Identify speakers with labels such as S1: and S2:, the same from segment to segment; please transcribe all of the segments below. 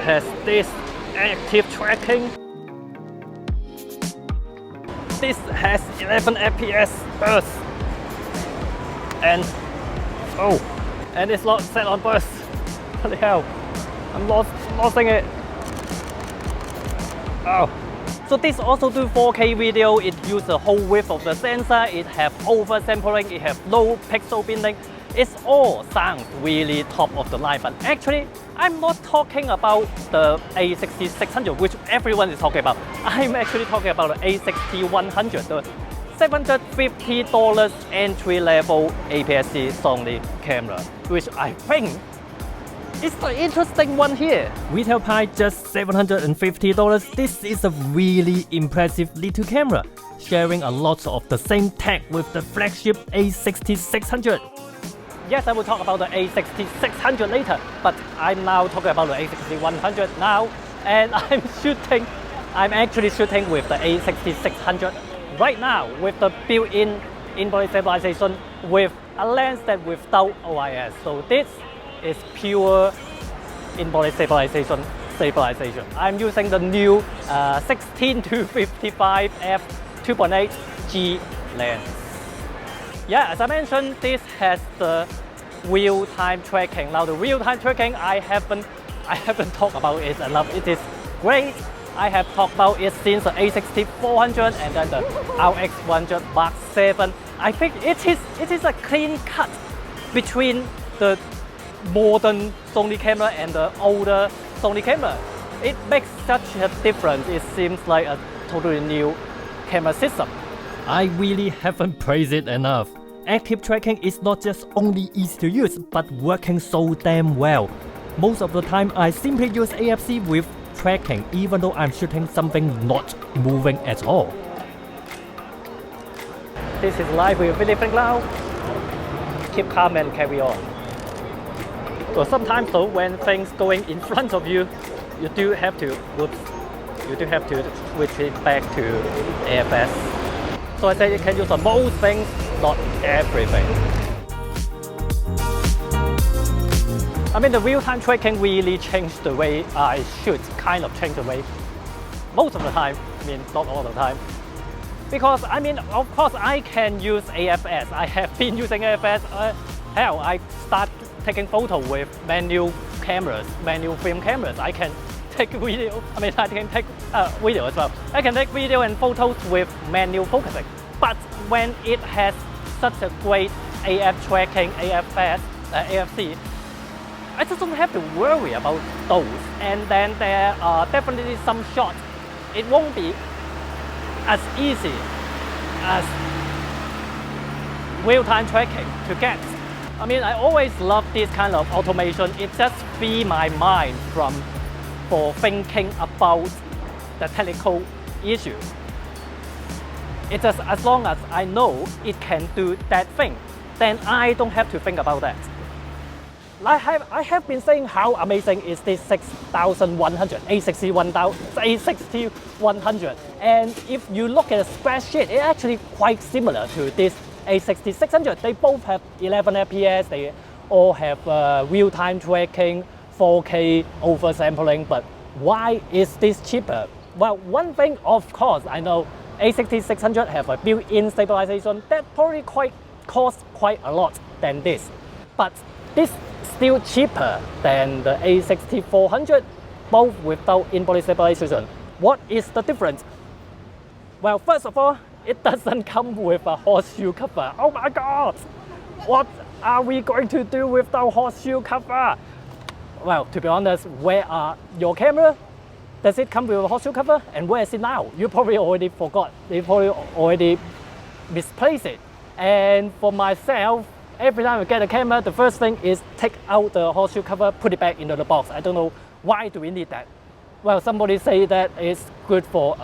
S1: has this active tracking. This has 11 FPS bursts. And it's not set on burst. What the hell? I'm losing it. Oh. So this also do 4K video. It uses the whole width of the sensor. It have oversampling. It have low pixel binning. It's all sounds really top of the line. But actually, I'm not talking about the a6600, which everyone is talking about. I'm actually talking about the a6100, the $750 entry-level APS-C Sony camera, which I think is the interesting one here. Retail price just $750. This is a really impressive little camera, sharing a lot of the same tech with the flagship a6600. Yes, I will talk about the a6600 later, but I'm now talking about the a6100 now, and I'm actually shooting with the a6600 right now with the built-in in-body stabilization with a lens that without OIS. So this is pure in-body stabilization. I'm using the new 16 to 55 f 2.8 G lens. Yeah, as I mentioned, this has the real-time tracking. Now the real-time tracking, I haven't talked about it enough. It is great. I have talked about it since the a6400 and then the RX100 VI. I think it is a clean cut between the modern Sony camera and the older Sony camera. It makes such a difference. It seems like a totally new camera system. I really haven't praised it enough. Active tracking is not just only easy to use, but working so damn well. Most of the time, I simply use AFC with tracking, even though I'm shooting something not moving at all. This is live with Billingham now. Keep calm and carry on. So sometimes though, when things going in front of you, you do have to switch it back to AFS. So I say you can use on most things, not everything. I mean, the real-time tracking really changed the way I shoot, kind of changed the way. Most of the time, I mean, not all the time. Because, I mean, of course, I can use AFS. I have been using AFS. Hell, I start taking photos with manual cameras, manual film cameras. I can take video. I mean, I can take video as well. I can take video and photos with manual focusing. But when it has such a great AF tracking, AFC, I just don't have to worry about those. And then there are definitely some shots. It won't be as easy as real-time tracking to get. I mean, I always love this kind of automation. It just frees my mind for thinking about the technical issue. It's just as long as I know it can do that thing, then I don't have to think about that. I have been saying how amazing is this 6100, a6100, and if you look at the spreadsheet, it's actually quite similar to this a6600. They both have 11 FPS, they all have real-time tracking, 4K oversampling, but why is this cheaper? Well, one thing, of course, I know a6600 have a built-in stabilization that probably costs quite a lot than this, but this still cheaper than the a6400, both without in-body stabilization. What is the difference? Well, first of all, it doesn't come with a horseshoe cover. Oh my God! What are we going to do with the horseshoe cover? Well, to be honest, where are your camera? Does it come with a horseshoe cover? And where is it now? You probably already forgot. You probably already misplaced it. And for myself, every time I get a camera, the first thing is take out the horseshoe cover, put it back into the box. I don't know why do we need that. Well, somebody say that it's good for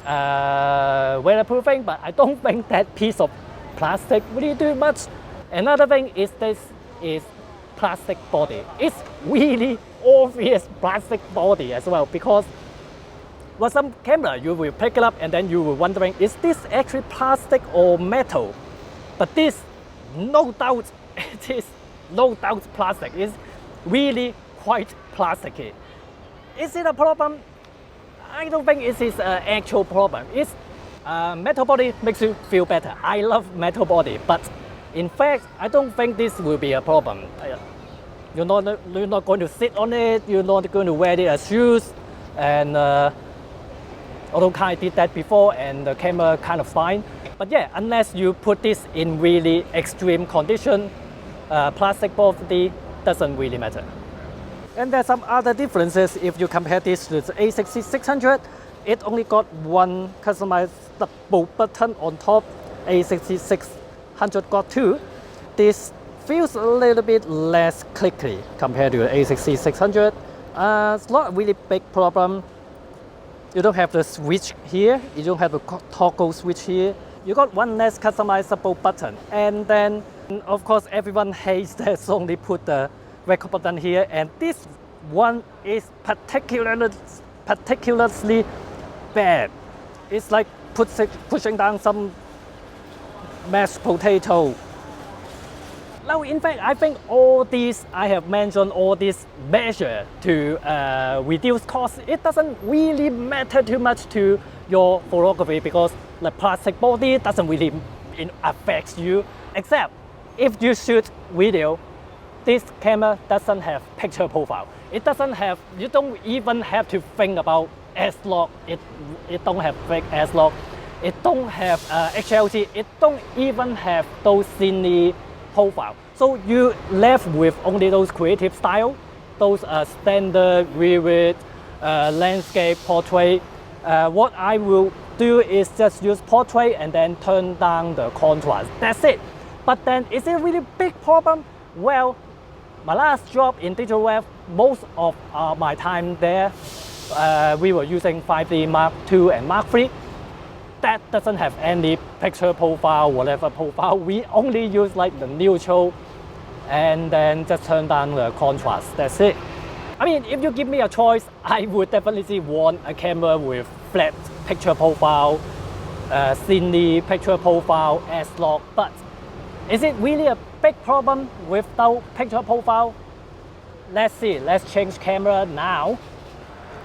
S1: weatherproofing, but I don't think that piece of plastic really do much. Another thing is this is plastic body. It's really obvious plastic body as well, because with some camera you will pick it up and then you will wondering, is this actually plastic or metal? But this, no doubt, it is no doubt plastic. It's really quite plasticky. Is it a problem? I don't think it is an actual problem. It's metal body makes you feel better. I love metal body, but in fact, I don't think this will be a problem. You're not going to sit on it. You're not going to wear it as shoes, and although I did that before, and the camera kind of fine. But yeah, unless you put this in really extreme condition, plastic body doesn't really matter. And there's some other differences if you compare this to the a6600. It only got one customizable button on top. a6600 got two. This feels a little bit less clicky compared to the a6600. It's not a really big problem. You don't have the switch here. You don't have a toggle switch here. You got one less customizable button. And then, of course, everyone hates that Sony put the record button here. And this one is particularly bad. It's like pushing down some mashed potato. Now, in fact, I think all these, I have mentioned all these measures to reduce cost. It doesn't really matter too much to your photography because the plastic body doesn't really affect you, except if you shoot video, this camera doesn't have picture profile. It doesn't have, you don't even have to think about S-Log. It don't have fake S-Log. It don't have HLG. It don't even have those cine profile. So you left with only those creative style, those standard vivid landscape portrait. What I will do is just use portrait and then turn down the contrast. That's it. But then is it a really big problem? Well, my last job in digital web, most of my time there, we were using 5D Mark II and Mark III. That doesn't have any picture profile, whatever profile. We only use like the neutral and then just turn down the contrast. That's it. I mean, if you give me a choice, I would definitely want a camera with flat picture profile, cine picture profile, S-Log. But is it really a big problem without picture profile? Let's see. Let's change camera now.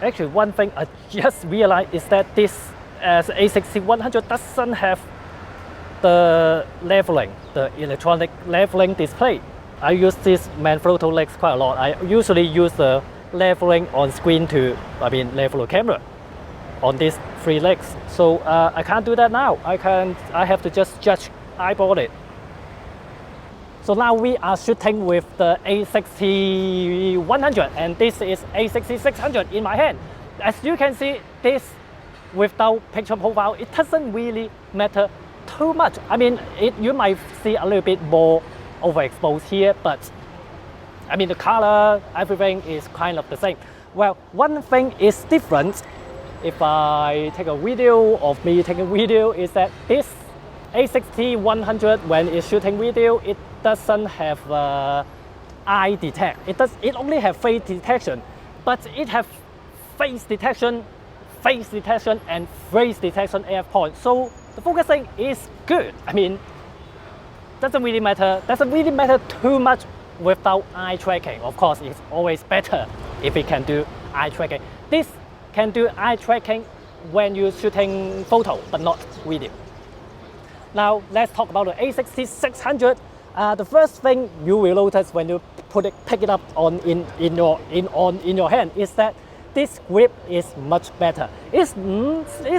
S1: Actually, one thing I just realized is that this a6100 doesn't have the leveling, the electronic leveling display. I use this Manfrotto legs quite a lot. I usually use the leveling on screen to, level the camera on these three legs. So I can't do that now. I have to just eyeball it. So now we are shooting with the a6100 and this is a6600 in my hand. As you can see, this without picture profile, it doesn't really matter too much. I mean, you might see a little bit more overexposed here, but I mean the color, everything is kind of the same. Well, one thing is different. If I take a video of me taking video, is that this a6100 when it's shooting video, it doesn't have eye detect. It only have face detection, but it have face detection, and face detection AF point. So the focusing is good. I mean, doesn't really matter too much without eye tracking. Of course, it's always better if it can do eye tracking. This can do eye tracking when you're shooting photo, but not video. Now let's talk about the a6600. The first thing you will notice when you pick it up in your hand is that this grip is much better. It's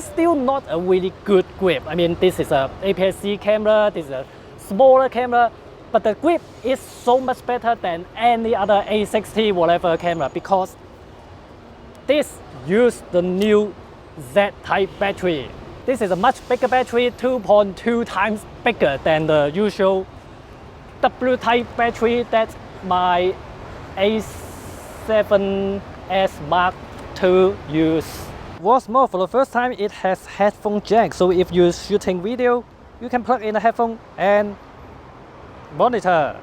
S1: still not a really good grip. I mean, this is a APS-C camera, this is a smaller camera, but the grip is so much better than any other A60 whatever camera because this uses the new Z-type battery. This is a much bigger battery, 2.2 times bigger than the usual W-type battery that my A7S Mark II use. What's more, for the first time, it has headphone jack. So if you're shooting video, you can plug in a headphone and monitor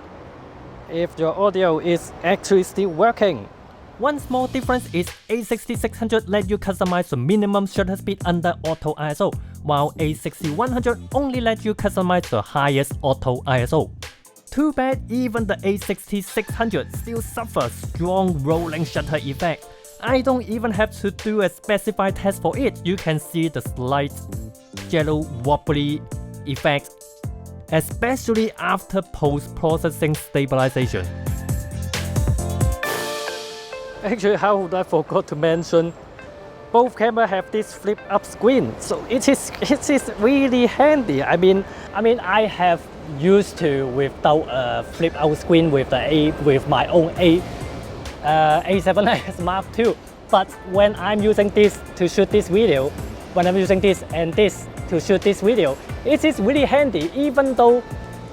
S1: if your audio is actually still working. One small difference is a6600 let you customize the minimum shutter speed under auto ISO, while a6100 only let you customize the highest auto ISO. Too bad even the a6600 still suffers strong rolling shutter effect. I don't even have to do a specified test for it. You can see the slight jello wobbly effect, especially after post-processing stabilization. Actually, how would I forgot to mention, both cameras have this flip-up screen, so it is really handy. I mean, I have used to without a flip-out screen with my own A7S Mark II. But when I'm using this to shoot this video, when I'm using this and this to shoot this video, it is really handy, even though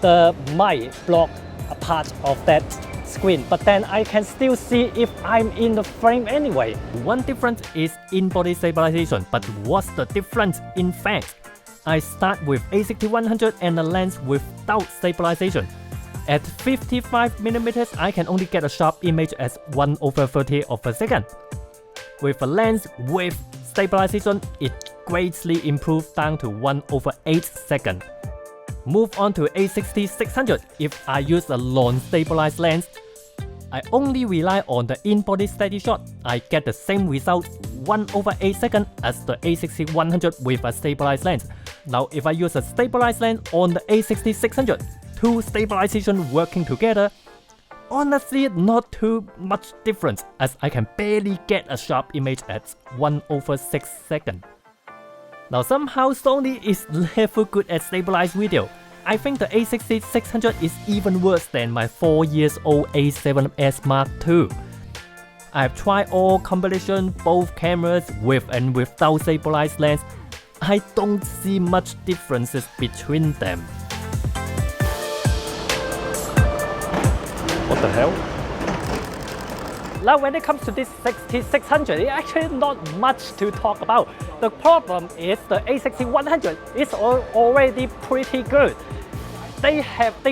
S1: the mic block a part of that screen, but then I can still see if I'm in the frame anyway. One difference is in-body stabilization, but what's the difference in fact? I start with a6100 and a lens without stabilization. At 55mm, I can only get a sharp image as 1/30 of a second. With a lens with stabilization, it greatly improves down to 1/8 second. Move on to a6600. If I use a non-stabilized lens, I only rely on the in-body steady shot. I get the same result 1/8 second as the a6100 with a stabilized lens. Now if I use a stabilized lens on the a6600, two stabilization working together, honestly not too much difference, as I can barely get a sharp image at 1/6 second. Now somehow Sony is never good at stabilized video. I think the a6600 is even worse than my 4-year-old A7S Mark II. I've tried all combinations, both cameras with and without stabilized lens. I don't see much differences between them. What the hell? Now when it comes to this 6600, it's actually not much to talk about. The problem is the a6100 is already pretty good. They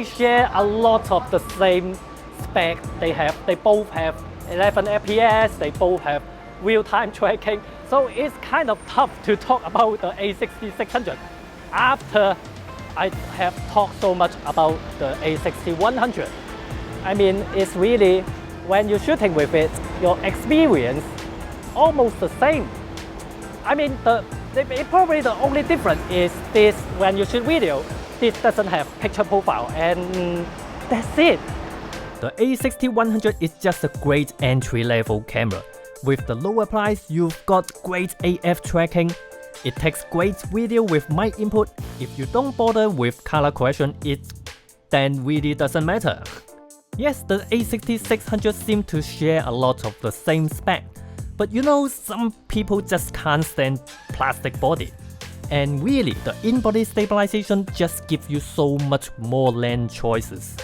S1: share a lot of the same spec. They both have 11 FPS, they both have real-time tracking. So it's kind of tough to talk about the a6600 after I have talked so much about the a6100. I mean, it's really, when you're shooting with it, your experience almost the same. I mean, probably the only difference is this: when you shoot video, this doesn't have picture profile, and that's it. The a6100 is just a great entry-level camera. With the lower price, you've got great AF tracking. It takes great video with mic input. If you don't bother with color correction, it then really doesn't matter. Yes, the a6600 seems to share a lot of the same spec, but you know, some people just can't stand plastic body. And really, the in-body stabilization just gives you so much more lens choices.